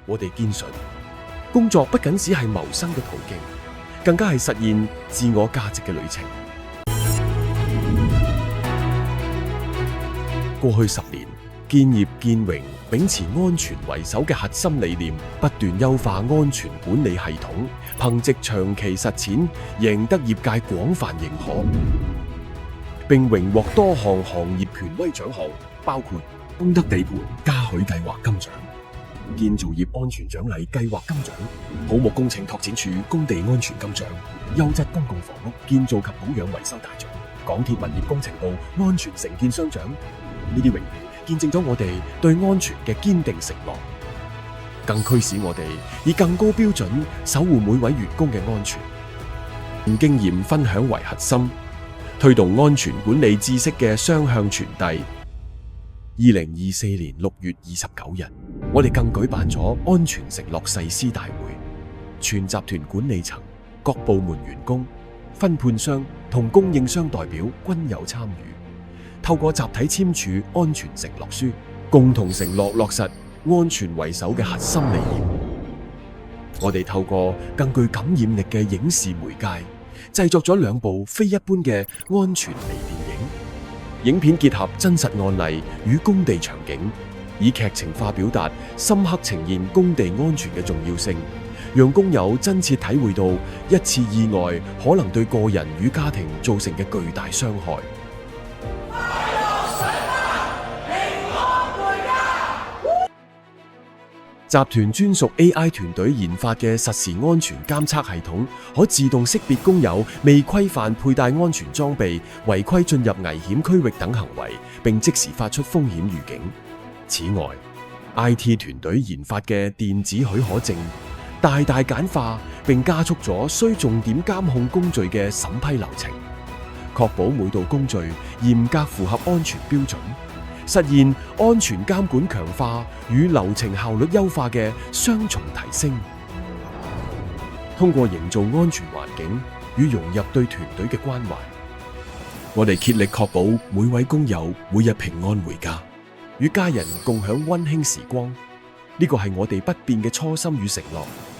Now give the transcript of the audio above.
我哋堅信，工作不僅只係謀生嘅途徑，更加係實現自我價值嘅旅程。過去10年，建業建榮秉持安全為首嘅核心理念，不斷優化安全管理系統，憑藉長期實踐，贏得業界廣泛認可，並榮獲多項行業權威獎項，包括東德地盤嘉許計劃金獎、建造業安全獎勵計劃金獎、土木工程拓展署工地安全金獎、優質公共房屋建造及保養維修大獎、港鐵物業工程部安全承建商獎。呢啲榮譽見證咗我哋對安全嘅堅定承諾，更驅使我哋以更高標準守護每位員工嘅安全。用經驗分享為核心，推動安全管理知識嘅雙向傳遞。2024年6月29日，我哋更舉辦咗安全承諾誓師大會，全集團管理層、各部門員工、分判商同供應商代表均有參與。透過集體簽署安全承諾書，共同承諾落實安全為首嘅核心理念。我哋透過更具感染力嘅影視媒介，製作咗2部非一般嘅安全微電影。影片結合真實案例與工地場景，以劇情化表達，深刻呈現工地安全嘅重要性，讓工友真切體會到一次意外可能對個人與家庭造成嘅巨大傷害。集團專屬 AI 團隊研發嘅實時安全監測系統，可自動識別工友未規範佩戴安全裝備、違規進入危險區域等行為，並即時發出風險預警。此外，IT 團隊研發嘅電子許可證，大大簡化並加速咗需重點監控工序嘅審批流程，確保每道工序嚴格符合安全標準，實現安全監管強化與流程效率優化嘅雙重提升。通過營造安全環境與融入對團隊嘅關懷，我哋竭力確保每位工友每日平安回家，與家人共享溫馨時光。呢個係我哋不變嘅初心與承諾。